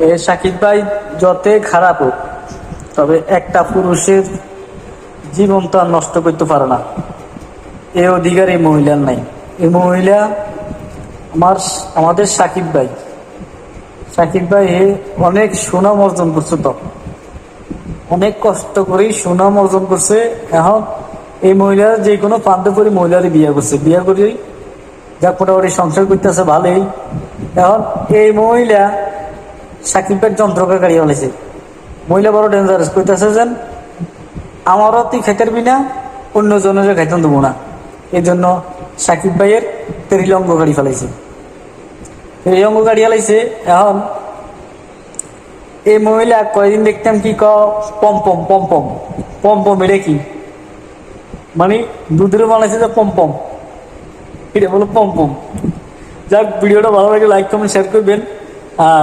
এ সাকিব ভাই যতই খারাপ হোক, তবে একটা পুরুষের জীবন তো আর নষ্ট করতে পারে না, এ অধিকার এই মহিলার নাই। এই মহিলা আমাদের সাকিব ভাই অনেক সুনাম অর্জন করছে, তো অনেক কষ্ট করেই সুনাম অর্জন করছে। এখন এই মহিলার যে কোনো প্রান্তে পরি মহিলারই বিয়ে করছে, বিয়ে করেই যা মোটামুটি সংসার করতেছে ভালোই। এখন এই মহিলা সাকিব ভাইয়ের যন্ত্রকে গাড়িয়ে ফেলেছে। মহিলা বড় ডেঞ্জারাস, কইতেছে যেন আমারও তুই খেতের বিনা অন্য জনের খাইতেন দেবো না। এই জন্য সাকিব ভাইয়ের ত্রিলঙ্গ গাড়ি ফেলাইছে, ত্রিলঙ্গ গাড়ি ফেলাইছে। এখন এই মহিলা কয়দিন দেখতাম কি পম্পম পম্পম পম্পম, এটা কি মানে দুধের বানাইছে যে পম্পম, এটা বলো পম্পম। যাক, ভিডিওটা ভালো লাগে লাইক কমেন্ট শেয়ার করবেন। আর